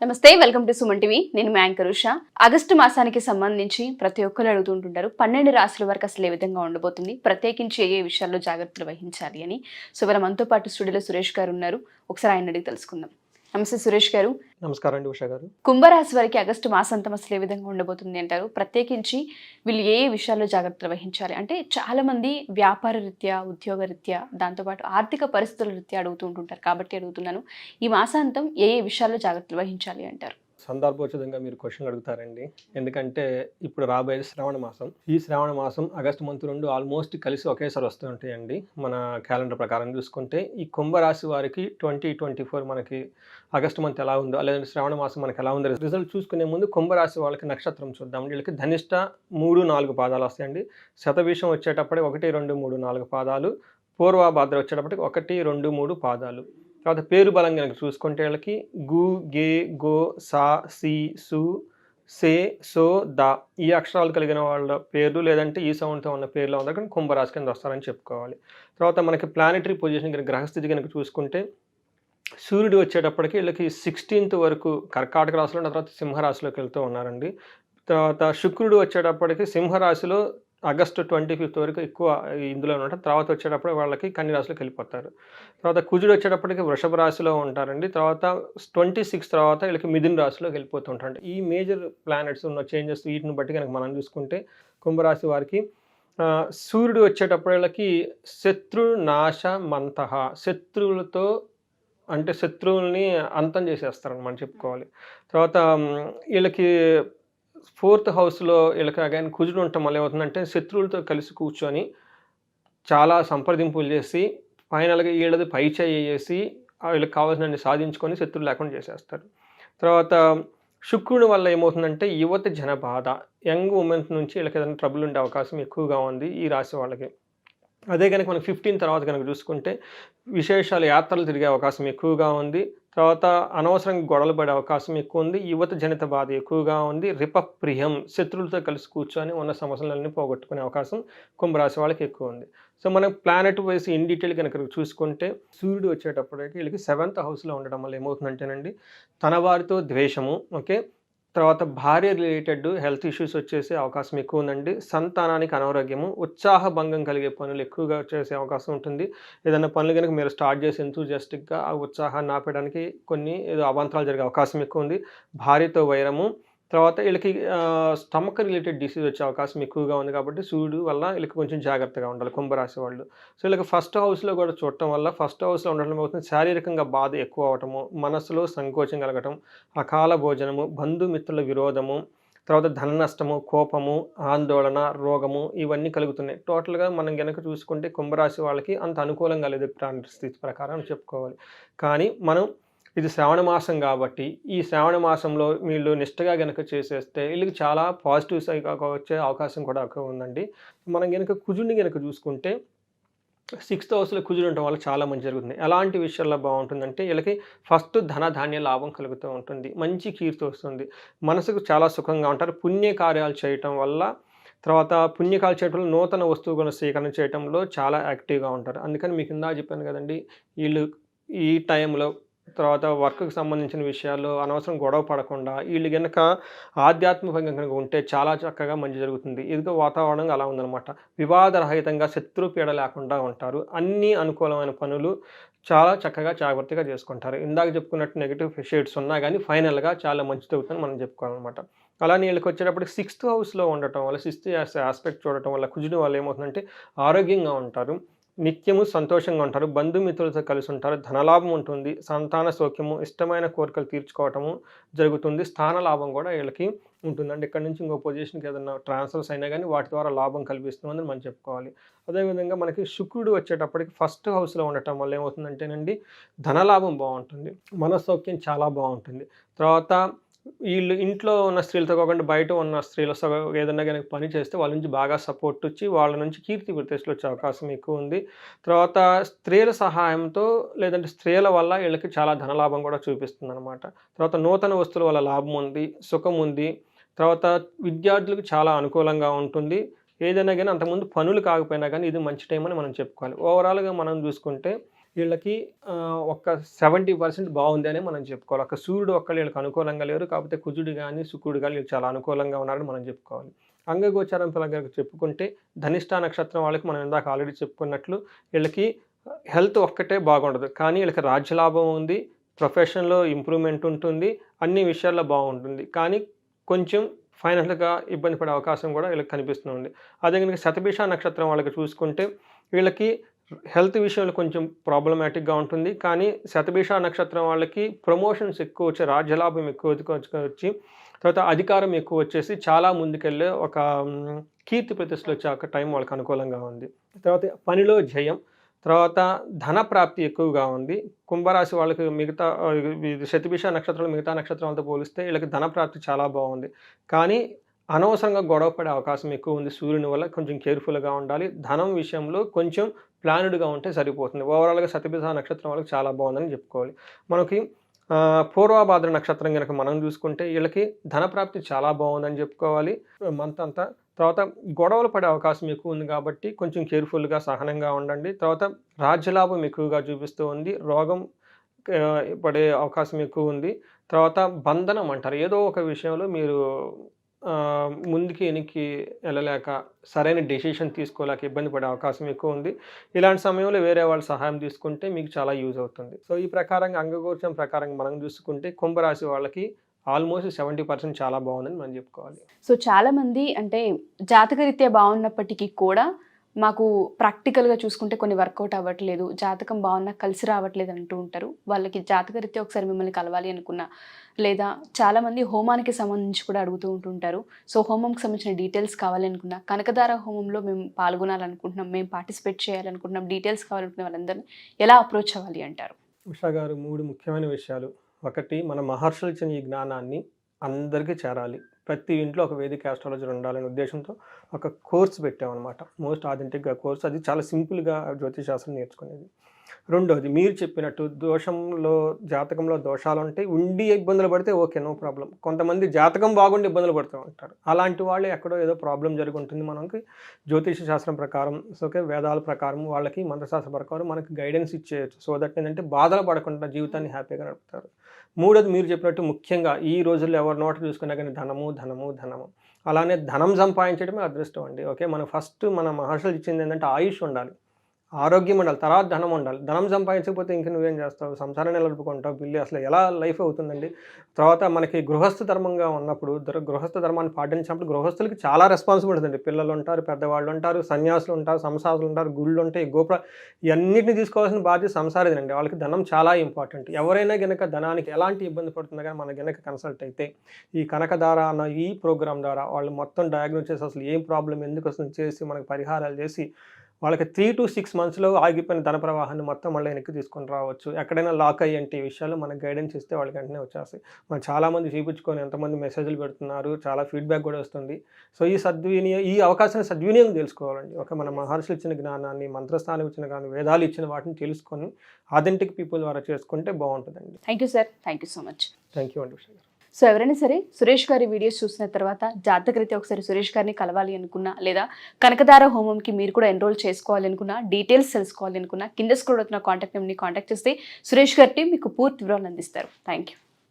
నమస్తే, welcome to Suman TV. నేను మీ anchor Usha. August మాసానికి సంబంధించి ప్రతి ఒక్కరు అడుగుతుంటారు 12 రాశుల వరకు అసలు ఏ విధంగా ఉండబోతుంది, ప్రత్యేకించి ఏ విషయాల్లో జాగ్రత్తలు వహించాలి అని. సో మనతో పాటు స్టూడియోలో సురేష్ గారు ఉన్నారు. ఒకసారి ఆయన అడిగి తెలుసుకుందాం. నమస్తే సురేష్ గారు. నమస్కారం అండి ఉషా గారు. కుంభరాశి వారికి ఆగస్టు మాసాంతం అసలు ఏ విధంగా ఉండబోతుంది అంటారు? ప్రత్యేకించి వీళ్ళు ఏ విషయాల్లో జాగ్రత్తలు వహించాలి అంటే చాలా మంది వ్యాపార రీత్యా, ఉద్యోగ రీత్యా, దాంతోపాటు ఆర్థిక పరిస్థితుల రీత్యా అడుగుతుంటుంటారు. కాబట్టి అడుగుతున్నాను, ఈ మాసాంతం ఏ విషయాల్లో జాగ్రత్తలు వహించాలి అంటారు? సందర్భోచితంగా మీరు క్వశ్చన్ అడుగుతారండి. ఎందుకంటే ఇప్పుడు రాబోయేది శ్రావణ మాసం. ఈ శ్రావణ మాసం ఆగస్టు మంత్ రెండు ఆల్మోస్ట్ కలిసి ఒకేసారి వస్తూ ఉంటాయండి. మన క్యాలెండర్ ప్రకారం చూసుకుంటే ఈ కుంభరాశి వారికి 2024 మనకి ఆగస్టు మంత్ ఎలా ఉందో, లేదంటే శ్రావణ మాసం మనకి ఎలా ఉందో రిజల్ట్ చూసుకునే ముందు కుంభరాశి వాళ్ళకి నక్షత్రం చూద్దాం. వీళ్ళకి ధనిష్ట 3-4 పాదాలు వస్తాయండి. శతభిషం వచ్చేటప్పటికి 1, 2, 3, 4 పాదాలు. పూర్వభాద్ర వచ్చేటప్పటికి 1, 2, 3 పాదాలు. తర్వాత పేరు బలం కనుక చూసుకుంటే వీళ్ళకి గు, గే, గో, సా, సి, సు, సే, సో, దా ఈ అక్షరాలు కలిగిన వాళ్ళ పేర్లు, లేదంటే ఈ సౌండ్తో ఉన్న పేర్లు అందరూ కానీ కుంభరాశి కింద వస్తారని చెప్పుకోవాలి. తర్వాత మనకి ప్లానెటరీ పొజిషన్ కనుక, గ్రహస్థితి కనుక చూసుకుంటే సూర్యుడు వచ్చేటప్పటికి వీళ్ళకి 16th వరకు కర్కాటక రాశిలో, తర్వాత సింహరాశిలోకి వెళ్తూ ఉన్నారండి. తర్వాత శుక్రుడు వచ్చేటప్పటికి సింహరాశిలో ఆగస్టు 25th వరకు ఎక్కువ ఇందులో ఉంటారు. తర్వాత వచ్చేటప్పుడు వాళ్ళకి కన్య రాశిలోకి వెళ్ళిపోతారు. తర్వాత కుజుడు వచ్చేటప్పటికి వృషభ రాశిలో ఉంటారండి. తర్వాత 26 తర్వాత వీళ్ళకి మిథున రాశిలోకి వెళ్ళిపోతుంటారు. ఈ మేజర్ ప్లానెట్స్ ఉన్న చేంజెస్ వీటిని బట్టి కనుక మనం చూసుకుంటే కుంభరాశి వారికి సూర్యుడు వచ్చేటప్పుడు వీళ్ళకి శత్రు నాశ మంతః, శత్రువులతో అంటే శత్రువుల్ని అంతం చేసేస్తారని మనం చెప్పుకోవాలి. తర్వాత వీళ్ళకి 4th హౌస్లో వీళ్ళకి అగైన్ కుజుడు ఉండటం వల్ల ఏమవుతుందంటే శత్రువులతో కలిసి కూర్చొని చాలా సంప్రదింపులు చేసి ఫైనల్గా వీళ్ళది పై చేయి చేసి వీళ్ళకి కావాల్సినన్ని సాధించుకొని శత్రువులు లేకుండా చేసేస్తారు. తర్వాత శుక్రుడి వల్ల ఏమవుతుందంటే యువత జన బాధ, యంగ్ ఉమెన్స్ నుంచి వీళ్ళకి ఏదైనా ట్రబుల్ ఉండే అవకాశం ఎక్కువగా ఉంది ఈ రాశి వాళ్ళకి. అదే కనుక మనకి 15 తర్వాత కనుక చూసుకుంటే విశేషాలు యాత్రలు తిరిగే అవకాశం ఎక్కువగా ఉంది. తర్వాత అనవసరంగా గొడవలు పడే అవకాశం ఎక్కువ ఉంది. యువత జనిత బాధ ఎక్కువగా ఉంది. రిపప్రియం, శత్రువులతో కలిసి కూర్చొని ఉన్న సమస్యలన్నీ పోగొట్టుకునే అవకాశం కుంభరాశి వాళ్ళకి ఎక్కువ ఉంది. సో మనం ప్లానెట్ వైజ్ ఇన్ డీటెయిల్ కనుక చూసుకుంటే సూర్యుడు వచ్చేటప్పటికి వీళ్ళకి 7th హౌస్లో ఉండడం వల్ల ఏమవుతుందంటేనండి తన వారితో ద్వేషము, ఓకే, తర్వాత భార్య రిలేటెడ్ హెల్త్ ఇష్యూస్ వచ్చేసే అవకాశం ఎక్కువ ఉందండి. సంతానానికి అనారోగ్యము, ఉత్సాహ భంగం కలిగే పనులు ఎక్కువగా చేసే అవకాశం ఉంటుంది. ఏదైనా పనులు కనుక మీరు స్టార్ట్ చేసి ఎంతూజియాస్టిక్గా ఆ ఉత్సాహాన్ని ఆపేయడానికి కొన్ని ఏదో అవాంతరాలు జరిగే అవకాశం ఎక్కువ ఉంది. భార్యతో వైరము, తర్వాత వీళ్ళకి స్టమక్ రిలేటెడ్ డిసీజ్ వచ్చే అవకాశం ఎక్కువగా ఉంది. కాబట్టి సూర్యుడు వల్ల వీళ్ళకి కొంచెం జాగ్రత్తగా ఉండాలి కుంభరాశి వాళ్ళు. సో వీళ్ళకి 1st హౌస్లో కూడా చూడటం వల్ల 1st హౌస్లో ఉండడం అవుతుంది శారీరకంగా బాధ ఎక్కువ అవటము, మనసులో సంకోచం కలగటం, అకాల భోజనము, బంధుమిత్రుల విరోధము, తర్వాత ధన నష్టము, కోపము, ఆందోళన, రోగము ఇవన్నీ కలుగుతున్నాయి. టోటల్గా మనం కనుక చూసుకుంటే కుంభరాశి వాళ్ళకి అంత అనుకూలంగా లేదు ప్లానెట్ స్థితి ప్రకారం చెప్పుకోవాలి. కానీ మనం ఇది శ్రావణ మాసం కాబట్టి ఈ శ్రావణ మాసంలో వీళ్ళు నిష్టగా కనుక చేసేస్తే వీళ్ళకి చాలా పాజిటివ్స్ వచ్చే అవకాశం కూడా ఎక్కువ ఉందండి. మనం కనుక కుజుడిని కనుక చూసుకుంటే 6th హౌస్లో కుజుడు ఉండటం వల్ల చాలా మంచి జరుగుతుంది. ఎలాంటి విషయాల్లో బాగుంటుందంటే వీళ్ళకి ఫస్ట్ ధన ధాన్య లాభం కలుగుతూ ఉంటుంది, మంచి కీర్తి వస్తుంది, మనసుకు చాలా సుఖంగా ఉంటారు. పుణ్యకార్యాలు చేయటం వల్ల, తర్వాత పుణ్యకాలు చేయటం వల్ల నూతన వస్తువులను సేకరణ చేయడంలో చాలా యాక్టివ్గా ఉంటారు. అందుకని మీకు ఇందాక చెప్పాను కదండి, వీళ్ళు ఈ టైంలో తర్వాత వర్క్కి సంబంధించిన విషయాల్లో అనవసరం గొడవ పడకుండా వీళ్ళు కనుక ఆధ్యాత్మికంగా కనుక ఉంటే చాలా చక్కగా మంచి జరుగుతుంది. ఇదిగో వాతావరణంగా అలా ఉందన్నమాట. వివాదరహితంగా శత్రుపీడ లేకుండా ఉంటారు. అన్ని అనుకూలమైన పనులు చాలా చక్కగా జాగ్రత్తగా చేసుకుంటారు. ఇందాక చెప్పుకున్నట్టు నెగిటివ్ షేడ్స్ ఉన్నా కానీ ఫైనల్గా చాలా మంచి జరుగుతుందని మనం చెప్పుకోవాలన్నమాట. అలానే వీళ్ళకి వచ్చేటప్పటికి 6th హౌస్లో ఉండటం వల్ల, 6th ఆస్పెక్ట్ చూడటం వల్ల కుజుడు వల్ల ఏమవుతుందంటే ఆరోగ్యంగా ఉంటారు, నిత్యము సంతోషంగా ఉంటారు, బంధుమిత్రులతో కలిసి ఉంటారు, ధనలాభం ఉంటుంది, సంతాన సౌఖ్యము, ఇష్టమైన కోరికలు తీర్చుకోవటము జరుగుతుంది, స్థాన లాభం కూడా వీళ్ళకి ఉంటుందండి. ఇక్కడ నుంచి ఇంకో పొజిషన్కి ఏదైనా ట్రాన్స్ఫర్స్ అయినా కానీ వాటి ద్వారా లాభం కల్పిస్తుందని మనం చెప్పుకోవాలి. అదేవిధంగా మనకి శుక్రుడు వచ్చేటప్పటికి 1st హౌస్లో ఉండటం వల్ల ఏమవుతుందంటేనండి ధనలాభం బాగుంటుంది, మనసౌఖ్యం చాలా బాగుంటుంది. తర్వాత వీళ్ళు ఇంట్లో ఉన్న స్త్రీలతో కాకుండా బయట ఉన్న స్త్రీలు ఏదైనా కనుక పని చేస్తే వాళ్ళ నుంచి బాగా సపోర్ట్ వచ్చి వాళ్ళ నుంచి కీర్తి ప్రతిష్టలు వచ్చే అవకాశం ఎక్కువ ఉంది. తర్వాత స్త్రీల సహాయంతో లేదంటే స్త్రీల వల్ల వీళ్ళకి చాలా ధనలాభం కూడా చూపిస్తుంది అనమాట. తర్వాత నూతన వస్తువుల వల్ల లాభం ఉంది, సుఖం ఉంది. తర్వాత విద్యార్థులకు చాలా అనుకూలంగా ఉంటుంది. ఏదైనా కానీ అంతకుముందు పనులు కాకపోయినా కానీ ఇది మంచి టైం అని మనం చెప్పుకోవాలి. ఓవరాల్గా మనం చూసుకుంటే వీళ్ళకి ఒక 70% బాగుంది అని మనం చెప్పుకోవాలి. ఒక సూర్యుడు ఒక్కళ్ళు వీళ్ళకి అనుకూలంగా లేరు, కాకపోతే కుజుడు కానీ శుక్రుడు కానీ వీళ్ళు చాలా అనుకూలంగా ఉన్నారని మనం చెప్పుకోవాలి. అంగగోచారం పరంగా చెప్పుకుంటే ధనిష్ట నక్షత్రం వాళ్ళకి మనం ఇందాక ఆల్రెడీ చెప్పుకున్నట్లు వీళ్ళకి హెల్త్ ఒక్కటే బాగుండదు, కానీ వీళ్ళకి రాజ్యలాభం ఉంది, ప్రొఫెషన్లో ఇంప్రూవ్మెంట్ ఉంటుంది, అన్ని విషయాల్లో బాగుంటుంది, కానీ కొంచెం ఫైనల్గా ఇబ్బంది పడే అవకాశం కూడా వీళ్ళకి కనిపిస్తుంది. అదే కనుక శతభిష నక్షత్రం వాళ్ళకి చూసుకుంటే వీళ్ళకి హెల్త్ విషయంలో కొంచెం ప్రాబ్లమాటిక్గా ఉంటుంది, కానీ శతభిష నక్షత్రం వాళ్ళకి ప్రమోషన్స్ ఎక్కువ వచ్చి రాజ్యలాభం ఎక్కువ వచ్చి తర్వాత అధికారం ఎక్కువ వచ్చేసి చాలా ముందుకెళ్ళే ఒక కీర్తి ప్రతిష్టలు వచ్చే ఒక టైం వాళ్ళకి అనుకూలంగా ఉంది. తర్వాత పనిలో జయం, తర్వాత ధన ప్రాప్తి ఎక్కువగా ఉంది. కుంభరాశి వాళ్ళకి మిగతా శతభిష నక్షత్రం మిగతా నక్షత్రాలతో పోలిస్తే వీళ్ళకి ధన ప్రాప్తి చాలా బాగుంది, కానీ అనవసరంగా గొడవ పడే అవకాశం ఎక్కువ ఉంది. సూర్యుని వల్ల కొంచెం కేర్ఫుల్గా ఉండాలి. ధనం విషయంలో కొంచెం ప్లాన్డ్గా ఉంటే సరిపోతుంది. ఓవరాల్గా శతభిష నక్షత్రం వాళ్ళకి చాలా బాగుందని చెప్పుకోవాలి. మనకి పూర్వభాద్ర నక్షత్రం కనుక మనం చూసుకుంటే వీళ్ళకి ధన ప్రాప్తి చాలా బాగుందని చెప్పుకోవాలి మంత్ అంతా. తర్వాత గొడవలు పడే అవకాశం ఎక్కువ ఉంది కాబట్టి కొంచెం కేర్ఫుల్గా సహనంగా ఉండండి. తర్వాత రాజ్యలాభం ఎక్కువగా చూపిస్తూ ఉంది, రోగం పడే అవకాశం ఎక్కువ ఉంది. తర్వాత బంధనం అంటారు, ఏదో ఒక విషయంలో మీరు ముందుకి వెనక్కి వెళ్ళలేక సరైన డెసిషన్ తీసుకోలేక ఇబ్బంది పడే అవకాశం ఎక్కువ ఉంది. ఇలాంటి సమయంలో వేరే వాళ్ళ సహాయం తీసుకుంటే మీకు చాలా యూజ్ అవుతుంది. సో ఈ ప్రకారంగా అంగగోచరం ప్రకారంగా మనం చూసుకుంటే కుంభరాశి వాళ్ళకి ఆల్మోస్ట్ 70% చాలా బాగుందని మనం చెప్పుకోవాలి. సో చాలామంది అంటే జాతకరీత్యా బాగున్నప్పటికీ కూడా మాకు ప్రాక్టికల్గా చూసుకుంటే కొన్ని వర్కౌట్ అవ్వట్లేదు, జాతకం బాగున్నా కలిసి రావట్లేదు అంటూ ఉంటారు. వాళ్ళకి జాతకరీత్యా ఒకసారి మిమ్మల్ని కలవాలి అనుకున్నా, లేదా చాలామంది హోమానికి సంబంధించి కూడా అడుగుతూ ఉంటుంటారు. సో హోమంకి సంబంధించిన డీటెయిల్స్ కావాలి అనుకున్నా, కనకదార హోమంలో మేము పాల్గొనాలనుకుంటున్నాం, మేము పార్టిసిపేట్ చేయాలనుకుంటున్నాం, డీటెయిల్స్ కావాలనుకున్న వాళ్ళందరినీ ఎలా అప్రోచ్ అవ్వాలి అంటారు? ఉషా గారు, 3 ముఖ్యమైన విషయాలు. ఒకటి, మన మహర్షులు ఇచ్చిన ఈ జ్ఞానాన్ని అందరికీ చేరాలి. ప్రతి ఇంట్లో ఒక వేదిక ఆస్ట్రాలజర్ ఉండాలనే ఉద్దేశంతో ఒక కోర్స్ పెట్టామన్నమాట. మోస్ట్ ఆథెంటిక్గా కోర్స్, అది చాలా సింపుల్గా జ్యోతిషాస్త్రం నేర్చుకునేది. రెండోది, మీరు చెప్పినట్టు జాతకంలో దోషాలు ఉంటాయి, ఉండి ఇబ్బందులు పడితే ఓకే, నో ప్రాబ్లం. కొంతమంది జాతకం బాగుండి ఇబ్బందులు పడుతూ ఉంటారు, అలాంటి వాళ్ళు ఎక్కడో ఏదో ప్రాబ్లం జరిగి ఉంటుంది. మనకి జ్యోతిష శాస్త్రం ప్రకారం, ఓకే, వేదాల ప్రకారం వాళ్ళకి మంత్రశాస్త్ర ప్రకారం మనకి గైడెన్స్ ఇచ్చేయచ్చు. సో దట్ ఏంటంటే బాధలు పడకుండా జీవితాన్ని హ్యాపీగా నడుపుతారు. మూడోది, మీరు చెప్పినట్టు ముఖ్యంగా ఈ రోజుల్లో ఎవరి నోట చూసుకున్నా కానీ ధనము ధనము ధనము, అలానే ధనం సంపాదించడమే అదృష్టం అండి. ఓకే, మన ఫస్ట్ మన మహర్షులు ఇచ్చింది ఏంటంటే ఆయుష్ ఉండాలి, ఆరోగ్యం ఉండాలి, తర్వాత ధనం ఉండాలి. ధనం సంపాదించకపోతే ఇంక నువ్వేం చేస్తావు, సంసారాన్ని నిలబడుకుంటావు, బిల్లు అసలు ఎలా లైఫ్ అవుతుందండి. తర్వాత మనకి గృహస్థ ధర్మంగా ఉన్నప్పుడు గృహస్థ ధర్మాన్ని పాటించినప్పుడు గృహస్థులకి చాలా రెస్పాన్సిబిలిటీ ఉంది. పిల్లలు ఉంటారు, పెద్దవాళ్ళు ఉంటారు, సన్యాసులు ఉంటారు, సంసాసులు ఉంటారు, గుళ్ళు ఉంటాయి, ఇవన్నిటిని తీసుకోవాల్సిన బాధ్యత సంసారిదండి. వాళ్ళకి ధనం చాలా ఇంపార్టెంట్. ఎవరైనా గనక ధనానికి ఎలాంటి ఇబ్బంది పడుతుందో కానీ మన గనక కన్సల్ట్ అయితే ఈ కనకధార అన్న ఈ ప్రోగ్రామ్ ద్వారా వాళ్ళు మొత్తం డయాగ్నోస్ చేసి అసలు ఏం ప్రాబ్లం ఎందుకు వస్తుంది చేసి మనకి పరిహారాలు చేసి వాళ్ళకి 3 to 6 monthsలో ఆగిపోయిన ధన ప్రవాహాన్ని మొత్తం మళ్ళీ వెనక్కి తీసుకొని రావచ్చు. ఎక్కడైనా లాక్ అయ్యేంటి విషయాలు మనకు గైడెన్స్ ఇస్తే వాళ్ళకి వెంటనే వచ్చేస్తాయి. మనం చాలామంది చూపించుకొని ఎంతమంది మెసేజ్లు పెడుతున్నారు, చాలా ఫీడ్బ్యాక్ కూడా వస్తుంది. సో ఈ అవకాశాన్ని సద్వినియోగం తెలుసుకోవాలండి. ఒక మన మహర్షులు ఇచ్చిన జ్ఞానాన్ని, మంత్రస్థానం ఇచ్చిన జ్ఞానం, వేదాలు ఇచ్చిన వాటిని తెలుసుకొని ఆథెంటిక్ పీపుల్ ద్వారా చేసుకుంటే బాగుంటుందండి. Thank you sir, thank you so much. Thank you అండి ఉషా గారు. సో ఎవరైనా సరే సురేష్ గారి వీడియోస్ చూసిన తర్వాత జాతకరీత్యా ఒకసారి సురేష్ గారిని కలవాలి అనుకున్నా, లేదా కనకదార హోమంకి మీరు కూడా ఎన్రోల్ చేసుకోవాలి అనుకున్నా, డీటెయిల్స్ తెలుసుకోవాలి అనుకున్నా, కింద స్క్రోల్ అవుతున్న కాంటాక్ట్ నెంబర్ని కాంటాక్ట్ చేస్తే సురేష్ గారి టీం మీకు పూర్తి వివరాలు అందిస్తారు. Thank you.